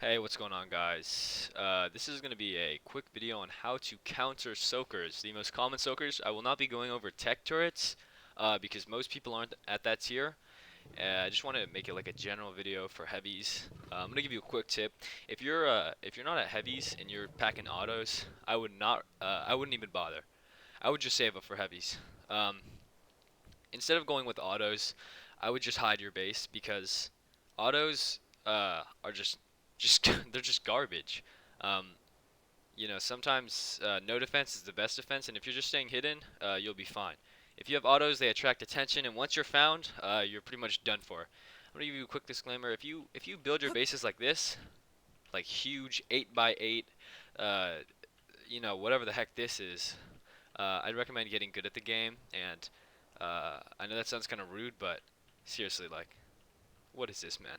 Hey, what's going on, guys? This is going to be a quick video on how to counter soakers, the most common soakers. I will not be going over tech turrets because most people aren't at that tier. I just want to make it like a general video for heavies. I'm going to give you a quick tip. If you're not at heavies and you're packing autos, I wouldn't even bother. I would just save up for heavies. Um, Instead of going with autos, I would just hide your base because autos are just they're just garbage. Um, Sometimes no defense is the best defense, and if you're just staying hidden, you'll be fine. If you have autos, they attract attention, and once you're found, you're pretty much done for. I'm gonna give you a quick disclaimer. If you build your bases like this, like huge 8 by 8, uh, whatever the heck this is, I'd recommend getting good at the game. And I know that sounds kind of rude, but seriously, like, what is this, man?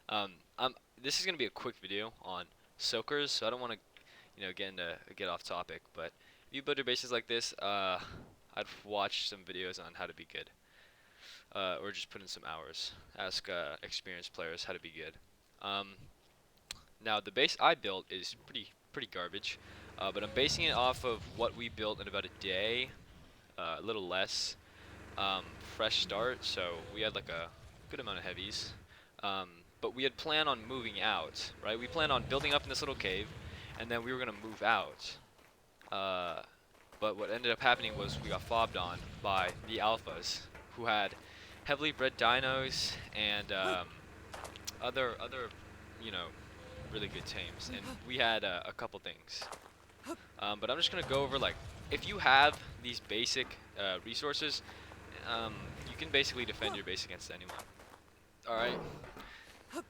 Um, I'm. This is gonna be a quick video on soakers, so I don't want to, get off topic. But if you build your bases like this, I'd watch some videos on how to be good, or just put in some hours. Ask experienced players how to be good. Um, Now the base I built is pretty garbage, but I'm basing it off of what we built in about a day, a little less. Fresh start, so we had like a good amount of heavies. But we had planned on moving out, right? We planned on building up in this little cave, and then we were gonna move out. Uh, but what ended up happening was we got fobbed on by the alphas, who had heavily bred dinos and other, you know, really good tames, and we had a couple things. But I'm just gonna go over, like, if you have these basic resources, um, you can basically defend your base against anyone. Alright,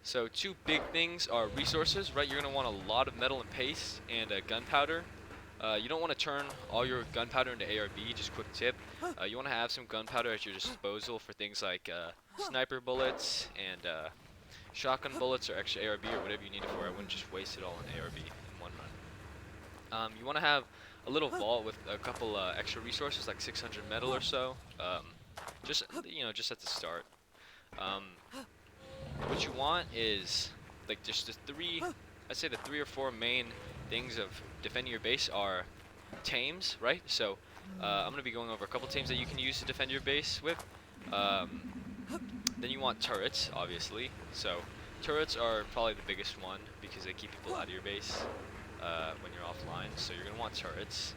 so two big things are resources, right? You're going to want a lot of metal and paste and gunpowder. You don't want to turn all your gunpowder into ARB, just quick tip. You want to have some gunpowder at your disposal for things like sniper bullets and shotgun bullets or extra ARB or whatever you need it for. I wouldn't just waste it all on ARB in one run. You want to have a little vault with a couple extra resources, like 600 metal or so. Just at the start. Um, what you want is, like, just I'd say the 3 or 4 main things of defending your base are tames, right? So I'm gonna be going over a couple tames that you can use to defend your base with. Then you want turrets, obviously. So turrets are probably the biggest one because they keep people out of your base when you're offline. So you're gonna want turrets.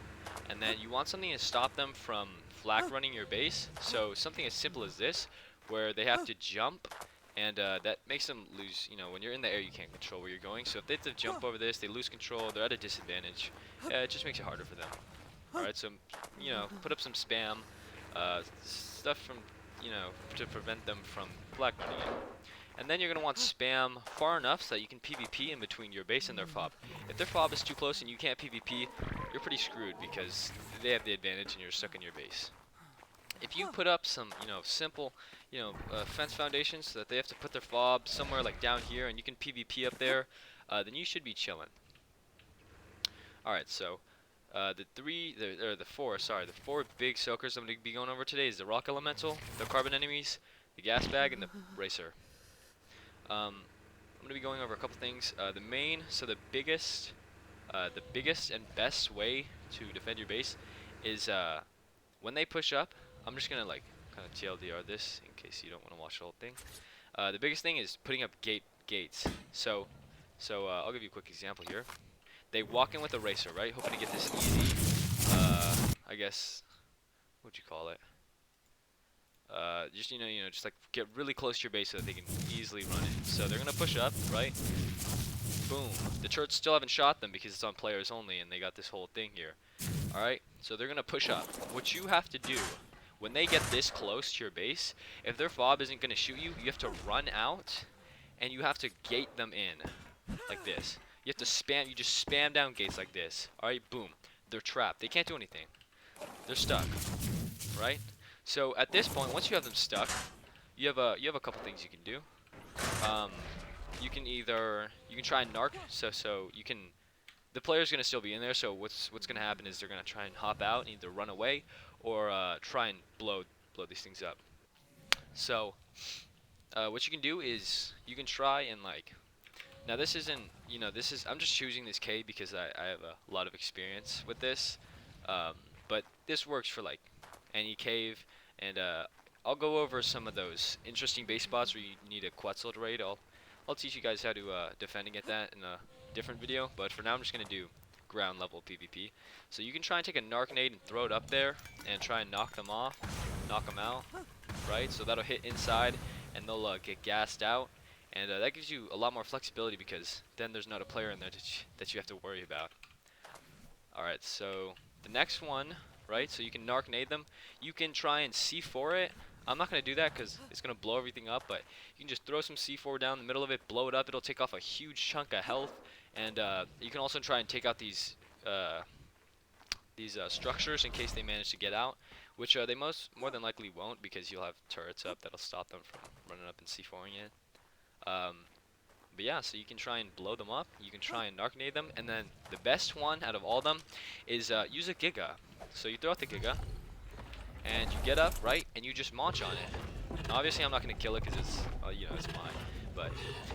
And then you want something to stop them from flak running your base. So something as simple as this, where they have to jump, and that makes them lose, when you're in the air you can't control where you're going. So if they have to jump over this, they lose control, they're at a disadvantage. It just makes it harder for them. Alright, so, put up some spam, stuff from, to prevent them from flak running it. And then you're going to want spam far enough so that you can PvP in between your base and their fob. If their fob is too close and you can't PvP, you're pretty screwed because they have the advantage and you're stuck in your base. If you put up some, simple, fence foundations so that they have to put their fob somewhere like down here and you can PvP up there, then you should be chilling. Alright, so the four big soakers I'm going to be going over today is the rock elemental, the carbon enemies, the gas bag, and the racer. I'm going to be going over a couple things. The biggest and best way to defend your base is when they push up. I'm just gonna like kind of TLDR this in case you don't want to watch the whole thing. The biggest thing is putting up gates. So I'll give you a quick example here. They walk in with a racer, right? Hoping to get this easy. I guess, what'd you call it? Just like get really close to your base so that they can easily run in. So they're gonna push up, right? Boom. The turrets still haven't shot them because it's on players only, and they got this whole thing here. All right. So they're gonna push up. What you have to do when they get this close to your base, if their fob isn't gonna shoot you, you have to run out, and you have to gate them in, like this. You have to spam. You just spam down gates like this. All right. Boom. They're trapped. They can't do anything. They're stuck. Right. So at this point, once you have them stuck, you have a couple things you can do. You can try and narc. So you can. The player's gonna still be in there. So what's gonna happen is they're gonna try and hop out and either run away or try and blow these things up. So what you can do is you can try and like Now this isn't, you know, this is, I'm just choosing this cave because I have a lot of experience with this. Um, but this works for like any cave, and I'll go over some of those interesting base spots where you need a Quetzal to raid. I'll teach you guys how to defend against that in a different video, but for now I'm just gonna do ground level PvP. So you can try and take a Narcanade and throw it up there and try and knock them off, knock them out, right? So that'll hit inside and they'll get gassed out, and that gives you a lot more flexibility because then there's not a player in there that you have to worry about. Alright, so the next one, right, so you can Narcanade them. You can try and C4 it. I'm not going to do that because it's going to blow everything up, but you can just throw some C4 down the middle of it, blow it up. It'll take off a huge chunk of health, and you can also try and take out these structures in case they manage to get out, which they more than likely won't because you'll have turrets up that'll stop them from running up and C4ing it. But yeah, so you can try and blow them up, you can try and Narcanade them, and then the best one out of all of them is use a Giga. So you throw out the Giga, and you get up, right, and you just launch on it. Now, obviously I'm not going to kill it because it's, you know, it's mine, but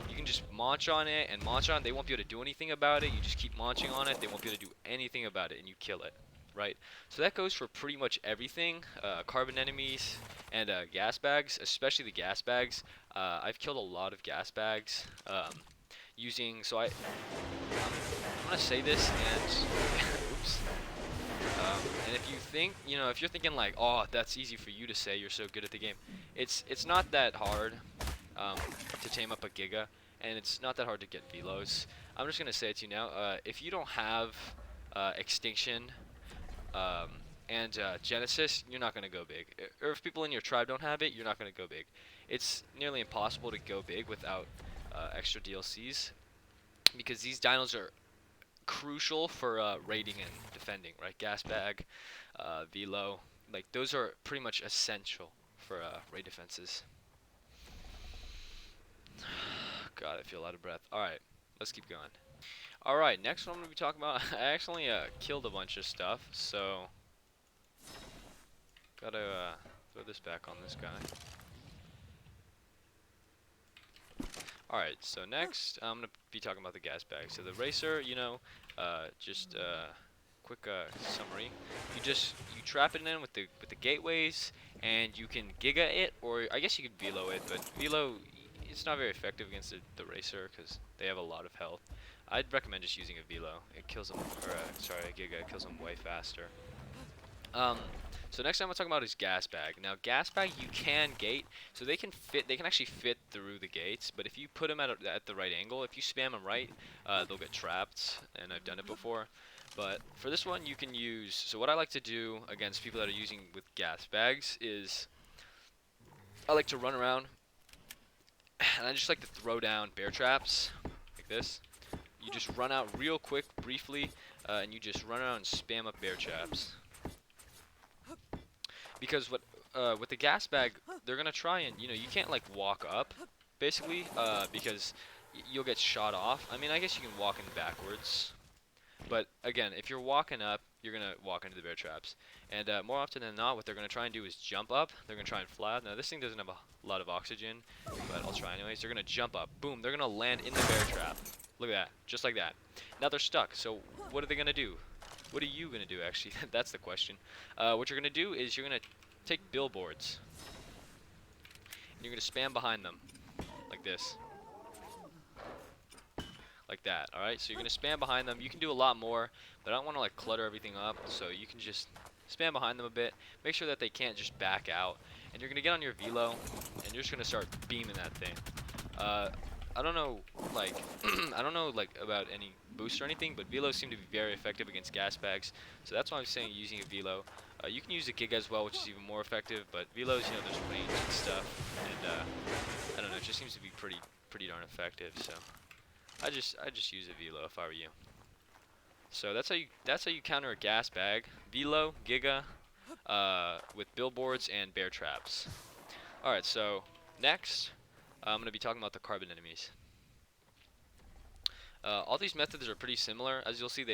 you can just launch on it and launch on it. They won't be able to do anything about it. You just keep launching on it, they won't be able to do anything about it, and you kill it, right? So that goes for pretty much everything, carbon enemies, and gas bags, especially the gas bags. I've killed a lot of gas bags using, so I'm gonna say this and oops. And if you think, you know, if you're thinking like, oh, that's easy for you to say, you're so good at the game, it's not that hard to tame up a Giga, and it's not that hard to get velos. I'm just gonna say it to you now. If you don't have Extinction and Genesis, you're not gonna go big. Or if people in your tribe don't have it, you're not gonna go big. It's nearly impossible to go big without extra DLCs because these dinos are crucial for raiding and defending, right? Gas bag, velo, like those are pretty much essential for raid defenses. God, I feel out of breath. Alright, let's keep going. Alright, next one I'm going to be talking about, I actually killed a bunch of stuff, so gotta throw this back on this guy. Alright, so next I'm going to be talking about the gas bag. So the racer, you know, just quick summary. You trap it in with the gateways, and you can Giga it, or I guess you could Velo it, but Velo, it's not very effective against the racer because they have a lot of health. I'd recommend just using a Velo. It kills them, or sorry, a Giga. It kills them way faster. So next time I'm talking about is gas bag. Now gas bag you can gate, so they can actually fit through the gates. But if you put them at the right angle, if you spam them right, they'll get trapped. And I've done it before. But for this one you can use. So what I like to do against people that are using with gas bags is I like to run around, and I just like to throw down bear traps like this. You just run out real quick, briefly, and you just run around and spam up bear traps. Because with the gas bag, they're gonna try and, you know, you can't like walk up, basically, because you'll get shot off. I mean, I guess you can walk in backwards, but again, if you're walking up, you're gonna walk into the bear traps. And more often than not, what they're gonna try and do is jump up. They're gonna try and fly out. Now this thing doesn't have a lot of oxygen, but I'll try anyways. They're gonna jump up, boom. They're gonna land in the bear trap. Look at that, just like that. Now they're stuck. So what are they gonna do? What are you gonna do, actually? That's the question. What you're gonna do is you're gonna take billboards, and you're gonna spam behind them, like this, like that. All right. So you're gonna spam behind them. You can do a lot more, but I don't want to like clutter everything up. So you can just spam behind them a bit. Make sure that they can't just back out. And you're gonna get on your velo, and you're just gonna start beaming that thing. I don't know, like, I don't know, like, about any boost or anything, but velos seem to be very effective against gas bags, so that's why I'm saying using a velo. You can use a Giga as well, which is even more effective, but velos, you know, there's range and stuff, and I don't know, it just seems to be pretty darn effective. So I just use a velo if I were you. So that's how you counter a gas bag: velo, Giga, with billboards and bear traps. All right, so next. I'm going to be talking about the carbon enemies. All these methods are pretty similar. As you'll see,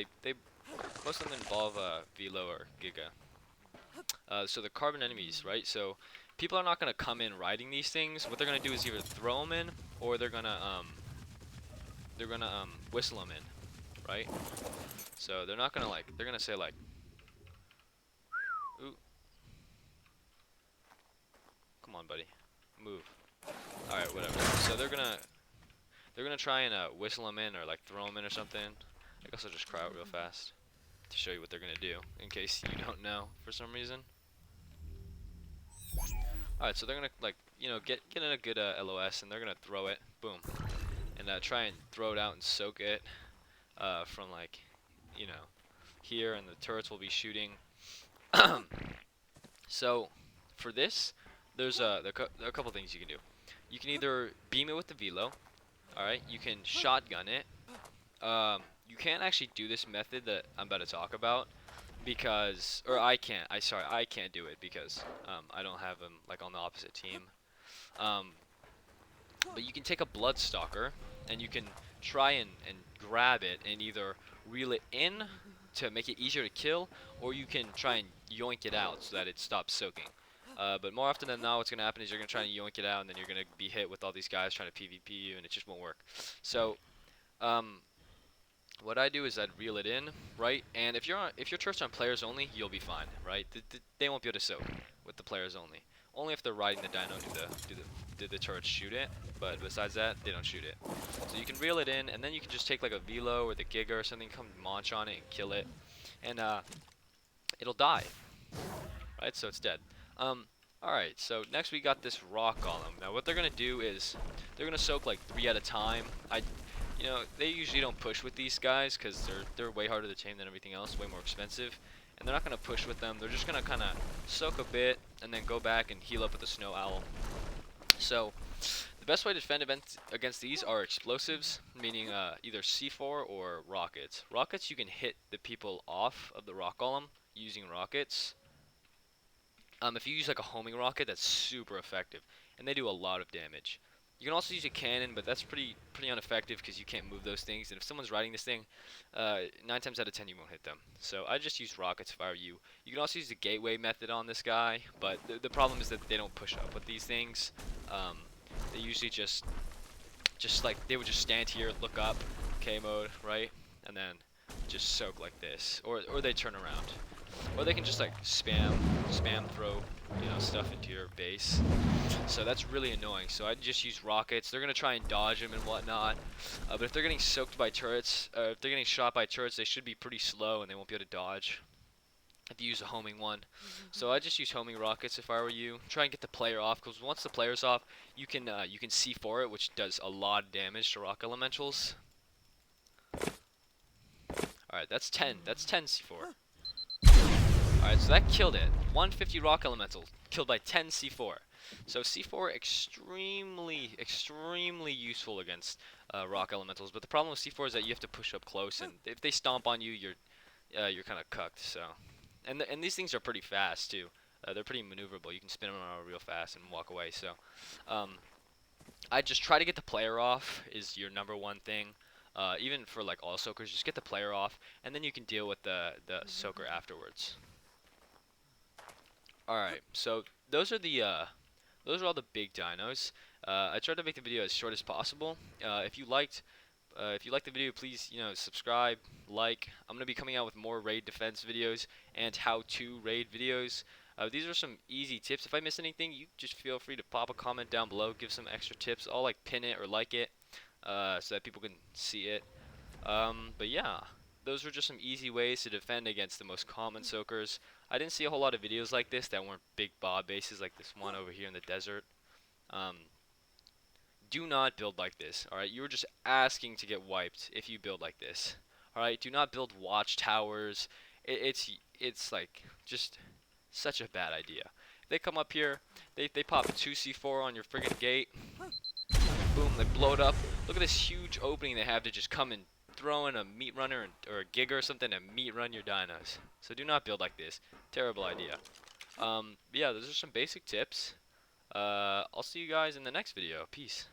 most of them involve velo or Giga. So the carbon enemies, right? So people are not going to come in riding these things. What they're going to do is either throw them in, or they're going to whistle them in, right? So they're not gonna like, they're gonna say like, ooh, come on, buddy, move. All right, whatever. So they're gonna try and whistle them in or like throw them in or something. I guess I'll just cry out real fast to show you what they're gonna do in case you don't know for some reason. All right, so they're gonna like, you know, get in a good LOS, and they're gonna throw it, boom, and try and throw it out and soak it from like, you know, here, and the turrets will be shooting. So for this, there are a couple things you can do. You can either beam it with the velo. All right, you can shotgun it. You can't actually do this method that I'm about to talk about because, or I can't. I can't do it because I don't have them like on the opposite team. Um, but you can take a Bloodstalker and you can try and grab it and either reel it in to make it easier to kill, or you can try and yoink it out so that it stops soaking. But more often than not, what's going to happen is you're going to try and yoink it out, and then you're going to be hit with all these guys trying to PvP you, and it just won't work. So, what I do is I'd reel it in, right? And if your turret's on players only, you'll be fine, right? They won't be able to soak with the players only. Only if they're riding the dino do the turrets shoot it. But besides that, they don't shoot it. So you can reel it in, and then you can just take like a velo or the Giga or something, come launch on it and kill it, and it'll die, right? So it's dead. Alright, so next we got this rock golem. Now what they're gonna do is they're gonna soak like 3 at a time. You know, they usually don't push with these guys because they're way harder to tame than everything else, way more expensive, and they're not gonna push with them. They're just gonna kind of soak a bit and then go back and heal up with the snow owl. So the best way to defend against these are explosives, meaning either C4 or rockets. Rockets, you can hit the people off of the rock golem using rockets. If you use like a homing rocket, that's super effective, and they do a lot of damage. You can also use a cannon, but that's pretty ineffective because you can't move those things. And if someone's riding this thing, 9 times out of 10 you won't hit them. So I just use rockets if I were you. You can also use the gateway method on this guy, but the problem is that they don't push up with these things. They usually just like they would just stand here, look up, K mode, right, and then just soak like this, or they turn around. Or they can just like spam throw, you know, stuff into your base. So that's really annoying. So I just use rockets. They're gonna try and dodge them and whatnot. But if they're getting soaked by turrets, if they're getting shot by turrets, they should be pretty slow and they won't be able to dodge if you use a homing one. So I just use homing rockets if I were you. Try and get the player off, because once the player's off, you can C4 it, which does a lot of damage to rock elementals. All right, that's 10. That's 10 C4. Alright, so that killed it. 150 rock elemental killed by 10 C4. So C4 extremely useful against rock elementals. But the problem with C4 is that you have to push up close, and if they stomp on you, you're kind of cucked. So, and these things are pretty fast too. They're pretty maneuverable. You can spin them around real fast and walk away. So, I just try to get the player off is your #1 thing. Even for like all soakers, just get the player off, and then you can deal with the soaker afterwards. Alright, so those are all the big dinos. I tried to make the video as short as possible. If you liked the video, please, you know, subscribe, like. I'm gonna be coming out with more raid defense videos and how-to raid videos. These are some easy tips. If I miss anything, you just feel free to pop a comment down below, give some extra tips. I'll like pin it or like it so that people can see it. But yeah, those were just some easy ways to defend against the most common soakers. I didn't see a whole lot of videos like this that weren't big bob bases like this one over here in the desert. Do not build like this, alright? You're just asking to get wiped if you build like this. Alright, do not build watchtowers. It's like just such a bad idea. If they come up here, they pop 2 C4 on your friggin' gate. Boom, they blow it up. Look at this huge opening they have to just come and throw in a meat runner or a Giga or something and meat run your dinos. So do not build like this. Terrible idea. But yeah, those are some basic tips. I'll see you guys in the next video. Peace.